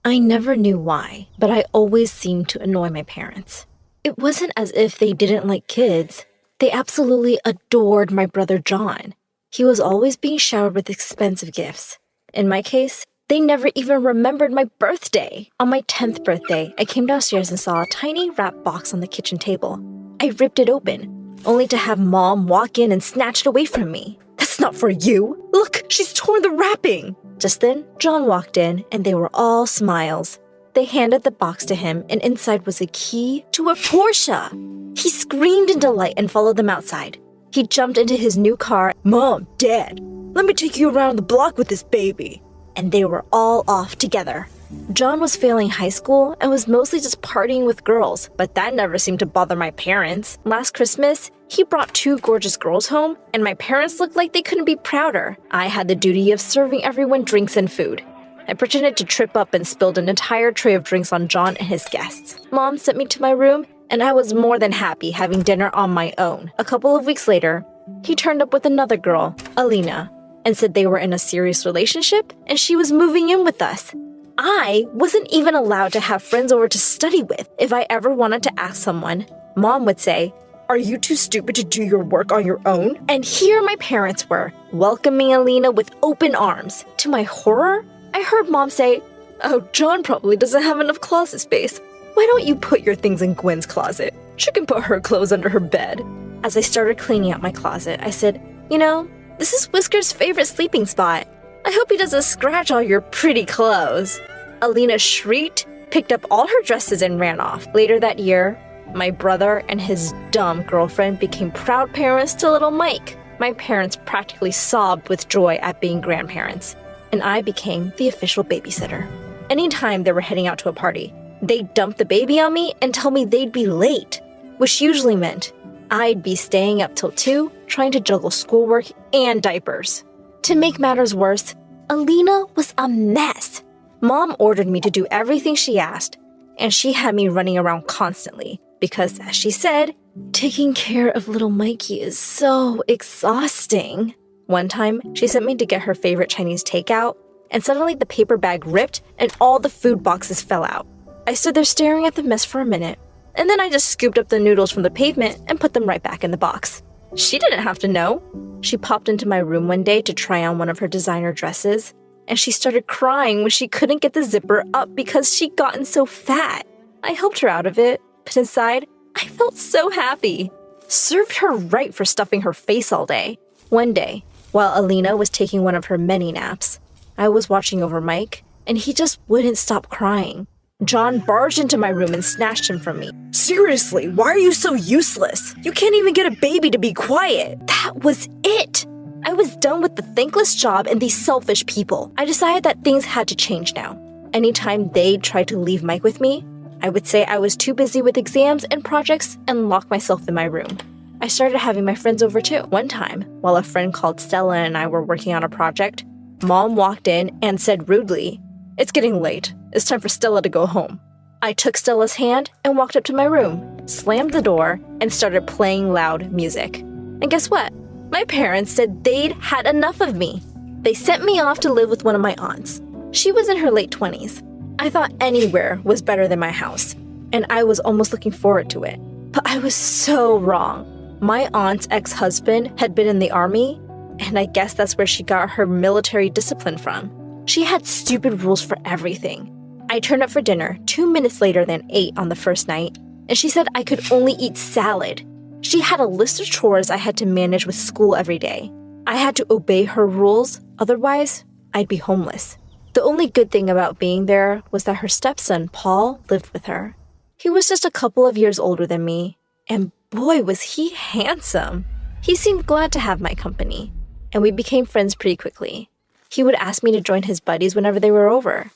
I never knew why, but I always seemed to annoy my parents. It wasn't as if they didn't like kids. They absolutely adored my brother John. He was always being showered with expensive gifts. In my case, they never even remembered my birthday. On my 10th birthday, I came downstairs and saw a tiny wrapped box on the kitchen table. I ripped it open, only to have Mom walk in and snatch it away from me. "That's not for you. Look, she's torn the wrapping." Just then, John walked in, and they were all smiles. They handed the box to him, and inside was a key to a Porsche. He screamed in delight and followed them outside. He jumped into his new car. "Mom, Dad, let me take you around the block with this baby." And they were all off together. John was failing high school and was mostly just partying with girls, but that never seemed to bother my parents. Last Christmas, he brought 2 gorgeous girls home, and my parents looked like they couldn't be prouder. I had the duty of serving everyone drinks and food. I pretended to trip up and spilled an entire tray of drinks on John and his guests. Mom sent me to my room, and I was more than happy having dinner on my own. A couple of weeks later, he turned up with another girl, Alina, and said they were in a serious relationship and she was moving in with us. I wasn't even allowed to have friends over to study with. If I ever wanted to ask someone, Mom would say, "Are you too stupid to do your work on your own?" And here my parents were, welcoming Alina with open arms. To my horror, I heard Mom say, "Oh, John probably doesn't have enough closet space. Why don't you put your things in Gwen's closet? She can put her clothes under her bed." As I started cleaning out my closet, I said, "You know, this is Whisker's favorite sleeping spot. I hope he doesn't scratch all your pretty clothes." Alina shrieked, picked up all her dresses, and ran off. Later that year, my brother and his dumb girlfriend became proud parents to little Mike. My parents practically sobbed with joy at being grandparents, and I became the official babysitter. Anytime they were heading out to a party, they'd dump the baby on me and tell me they'd be late, which usually meant I'd be staying up till 2 trying to juggle schoolwork and diapers. To make matters worse, Alina was a mess. Mom ordered me to do everything she asked, and she had me running around constantly because, as she said, taking care of little Mikey is so exhausting. One time, she sent me to get her favorite Chinese takeout, and suddenly the paper bag ripped and all the food boxes fell out. I stood there staring at the mess for a minute, and then I just scooped up the noodles from the pavement and put them right back in the box. She didn't have to know. She popped into my room one day to try on one of her designer dresses, and she started crying when she couldn't get the zipper up because she'd gotten so fat. I helped her out of it, but inside, I felt so happy. Served her right for stuffing her face all day. One day, while Alina was taking one of her many naps, I was watching over Mike, and he just wouldn't stop crying. John barged into my room and snatched him from me. "Seriously, why are you so useless? You can't even get a baby to be quiet." That was it. I was done with the thankless job and these selfish people. I decided that things had to change now. Anytime they tried to leave Mike with me, I would say I was too busy with exams and projects and lock myself in my room. I started having my friends over too. One time, while a friend called Stella and I were working on a project, Mom walked in and said rudely, "It's getting late. It's time for Stella to go home." I took Stella's hand and walked up to my room, slammed the door, and started playing loud music. And guess what? My parents said they'd had enough of me. They sent me off to live with one of my aunts. She was in her late 20s. I thought anywhere was better than my house, and I was almost looking forward to it. But I was so wrong. My aunt's ex-husband had been in the army, and I guess that's where she got her military discipline from. She had stupid rules for everything. I turned up for dinner 2 minutes later than 8 on the first night, and she said I could only eat salad. She had a list of chores I had to manage with school every day. I had to obey her rules, otherwise I'd be homeless. The only good thing about being there was that her stepson, Paul, lived with her. He was just a couple of years older than me, and boy was he handsome. He seemed glad to have my company, and we became friends pretty quickly. He would ask me to join his buddies whenever they were over.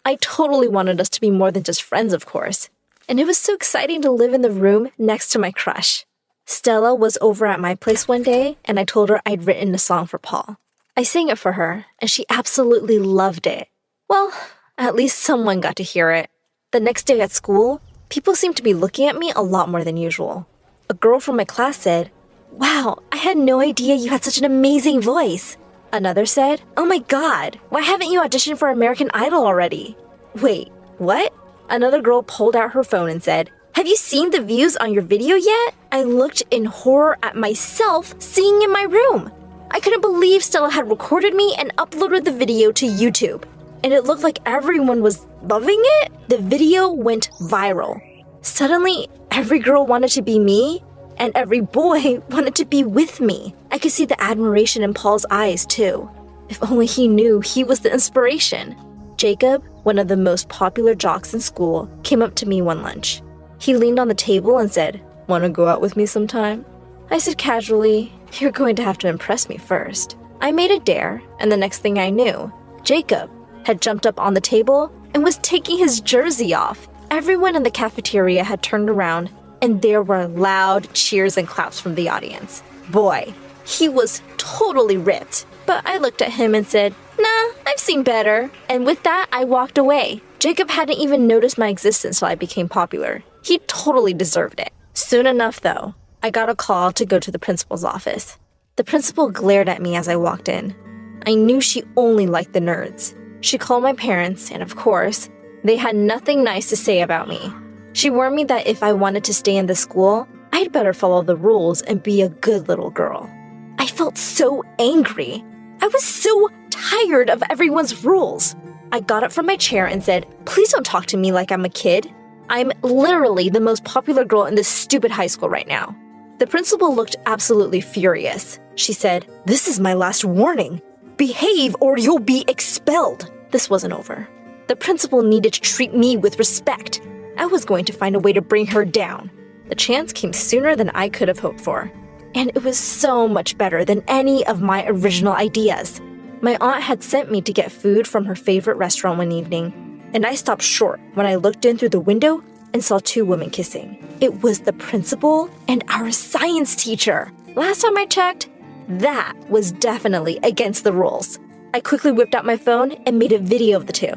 I totally wanted us to be more than just friends, of course, and it was so exciting to live in the room next to my crush. Stella was over at my place one day, and I told her I'd written a song for Paul. I sang it for her, and she absolutely loved it. Well, at least someone got to hear it. The next day at school, people seemed to be looking at me a lot more than usual. A girl from my class said, "Wow, I had no idea you had such an amazing voice." Another said, "Oh my god, why haven't you auditioned for American Idol already?" Wait, What? Another girl pulled out her phone and said, "Have you seen the views on your video yet?" I looked in horror at myself seeing in my room. I couldn't believe Stella had recorded me and uploaded the video to YouTube. And it looked like everyone was loving it. The video went viral. Suddenly, every girl wanted to be me, and every boy wanted to be with me. I could see the admiration in Paul's eyes, too. If only he knew he was the inspiration. Jacob, one of the most popular jocks in school, came up to me one lunch. He leaned on the table and said, "Want to go out with me sometime?" I said casually, "You're going to have to impress me first." I made a dare, and the next thing I knew, Jacob had jumped up on the table and was taking his jersey off. Everyone in the cafeteria had turned around, and there were loud cheers and claps from the audience. Boy, he was totally ripped. But I looked at him and said, "Nah, I've seen better." And with that, I walked away. Jacob hadn't even noticed my existence till I became popular. He totally deserved it. Soon enough, though, I got a call to go to the principal's office. The principal glared at me as I walked in. I knew she only liked the nerds. She called my parents, and of course, they had nothing nice to say about me. She warned me that if I wanted to stay in the school, I'd better follow the rules and be a good little girl. I felt so angry. I was so tired of everyone's rules. I got up from my chair and said, "Please don't talk to me like I'm a kid. I'm literally the most popular girl in this stupid high school right now." The principal looked absolutely furious. She said, "This is my last warning. Behave or you'll be expelled." This wasn't over. The principal needed to treat me with respect. I was going to find a way to bring her down. The chance came sooner than I could have hoped for. And it was so much better than any of my original ideas. My aunt had sent me to get food from her favorite restaurant one evening, and I stopped short when I looked in through the window and saw two women kissing. It was the principal and our science teacher. Last time I checked, that was definitely against the rules. I quickly whipped out my phone and made a video of the two.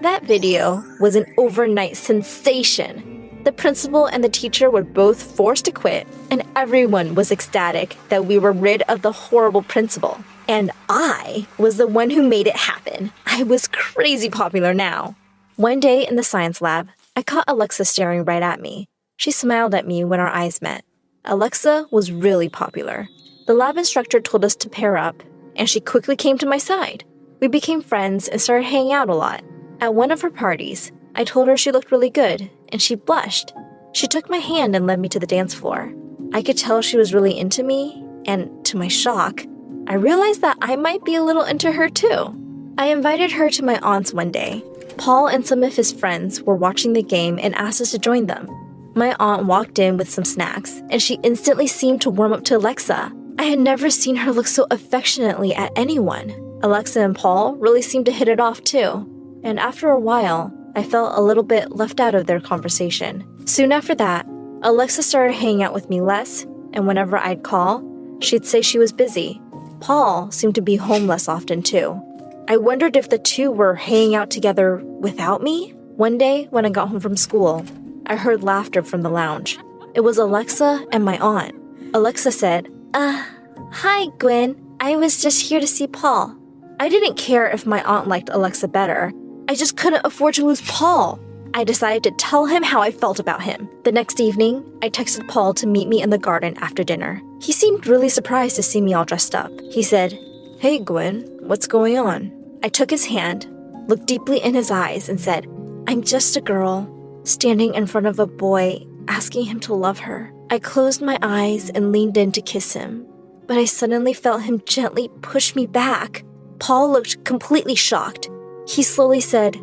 That video was an overnight sensation. The principal and the teacher were both forced to quit, and everyone was ecstatic that we were rid of the horrible principal. And I was the one who made it happen. I was crazy popular now. One day in the science lab, I caught Alexa staring right at me. She smiled at me when our eyes met. Alexa was really popular. The lab instructor told us to pair up, and she quickly came to my side. We became friends and started hanging out a lot. At one of her parties, I told her she looked really good, and she blushed. She took my hand and led me to the dance floor. I could tell she was really into me, and to my shock, I realized that I might be a little into her too. I invited her to my aunt's one day. Paul and some of his friends were watching the game and asked us to join them. My aunt walked in with some snacks, and she instantly seemed to warm up to Alexa. I had never seen her look so affectionately at anyone. Alexa and Paul really seemed to hit it off too. And after a while, I felt a little bit left out of their conversation. Soon after that, Alexa started hanging out with me less, and whenever I'd call, she'd say she was busy. Paul seemed to be home less often too. I wondered if the two were hanging out together without me. One day, when I got home from school, I heard laughter from the lounge. It was Alexa and my aunt. Alexa said, "Hi, Gwen. I was just here to see Paul." I didn't care if my aunt liked Alexa better. I just couldn't afford to lose Paul. I decided to tell him how I felt about him. The next evening, I texted Paul to meet me in the garden after dinner. He seemed really surprised to see me all dressed up. He said, "Hey, Gwen, what's going on?" I took his hand, looked deeply in his eyes, and said, "I'm just a girl, standing in front of a boy, asking him to love her." I closed my eyes and leaned in to kiss him, but I suddenly felt him gently push me back. Paul looked completely shocked. He slowly said,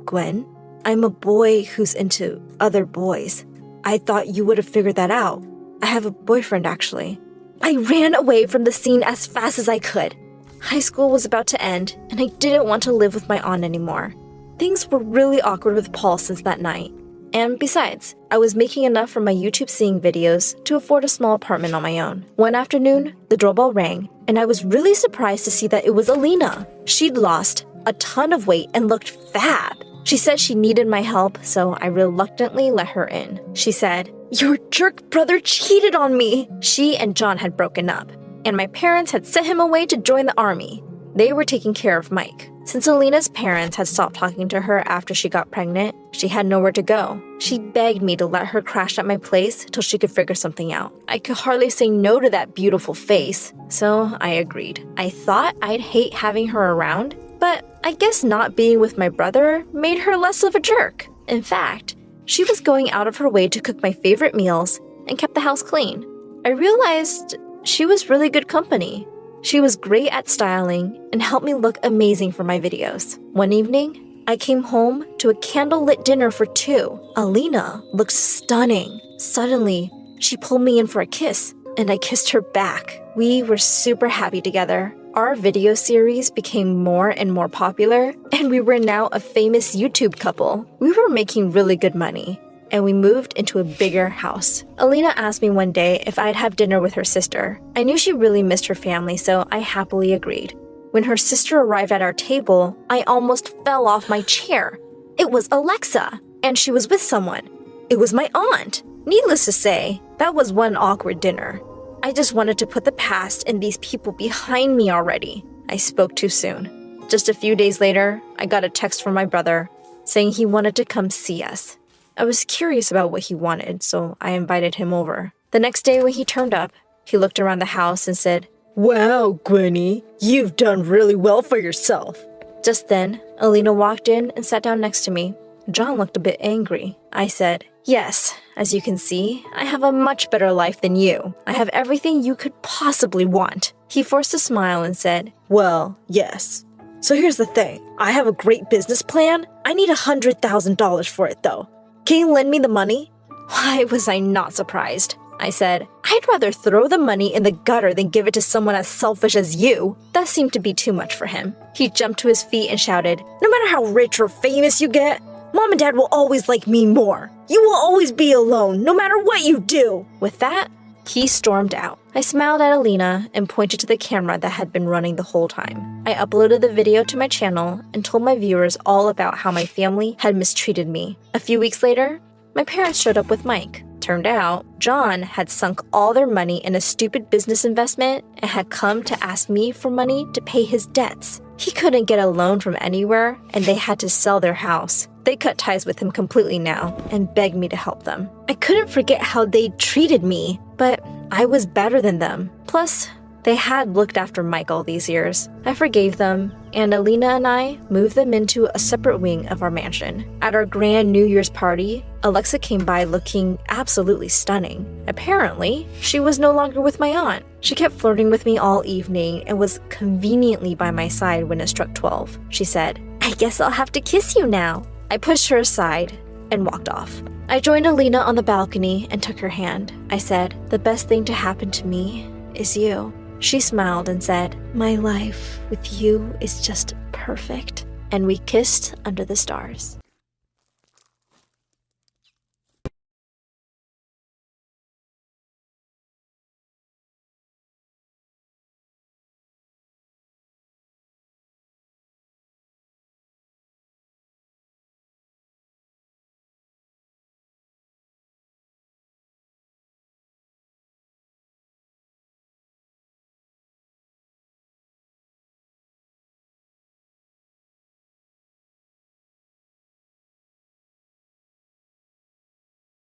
Gwen, I'm a boy who's into other boys. I thought you would have figured that out. I have a boyfriend, actually." I ran away from the scene as fast as I could. High school was about to end, and I didn't want to live with my aunt anymore. Things were really awkward with Paul since that night. And besides, I was making enough from my YouTube singing videos to afford a small apartment on my own. One afternoon, the doorbell rang, and I was really surprised to see that it was Alina. She'd lost a ton of weight and looked fab. She said she needed my help, so I reluctantly let her in. She said, "Your jerk brother cheated on me." She and John had broken up, and my parents had sent him away to join the army. They were taking care of Mike. Since Alina's parents had stopped talking to her after she got pregnant, she had nowhere to go. She begged me to let her crash at my place till she could figure something out. I could hardly say no to that beautiful face, so I agreed. I thought I'd hate having her around, but I guess not being with my brother made her less of a jerk. In fact, she was going out of her way to cook my favorite meals and kept the house clean. I realized she was really good company. She was great at styling and helped me look amazing for my videos. One evening, I came home to a candlelit dinner for two. Alina looked stunning. Suddenly, she pulled me in for a kiss, and I kissed her back. We were super happy together. Our video series became more and more popular, and we were now a famous YouTube couple. We were making really good money, and we moved into a bigger house. Alina asked me one day if I'd have dinner with her sister. I knew she really missed her family, so I happily agreed. When her sister arrived at our table, I almost fell off my chair. It was Alexa, and she was with someone. It was my aunt. Needless to say, that was one awkward dinner. I just wanted to put the past and these people behind me already. I spoke too soon. Just a few days later, I got a text from my brother saying he wanted to come see us. I was curious about what he wanted, so I invited him over. The next day when he turned up, he looked around the house and said, "Wow, Gwenny, you've done really well for yourself." Just then, Alina walked in and sat down next to me. John looked a bit angry. I said, "Yes, as you can see, I have a much better life than you. I have everything you could possibly want." He forced a smile and said, "Well, yes. So here's the thing. I have a great business plan. I need $100,000 for it, though. Can you lend me the money?" Why was I not surprised? I said, "I'd rather throw the money in the gutter than give it to someone as selfish as you." That seemed to be too much for him. He jumped to his feet and shouted, "No matter how rich or famous you get, Mom and Dad will always like me more. You will always be alone, no matter what you do." With that, he stormed out. I smiled at Alina and pointed to the camera that had been running the whole time. I uploaded the video to my channel and told my viewers all about how my family had mistreated me. A few weeks later, my parents showed up with Mike. Turned out, John had sunk all their money in a stupid business investment and had come to ask me for money to pay his debts. He couldn't get a loan from anywhere, and they had to sell their house. They cut ties with him completely now and begged me to help them. I couldn't forget how they treated me, but I was better than them. Plus, they had looked after Mike all these years. I forgave them, and Alina and I moved them into a separate wing of our mansion. At our grand New Year's party, Alexa came by looking absolutely stunning. Apparently, she was no longer with my aunt. She kept flirting with me all evening and was conveniently by my side when it struck 12. She said, "I guess I'll have to kiss you now." I pushed her aside and walked off. I joined Alina on the balcony and took her hand. I said, "The best thing to happen to me is you." She smiled and said, "My life with you is just perfect." And we kissed under the stars.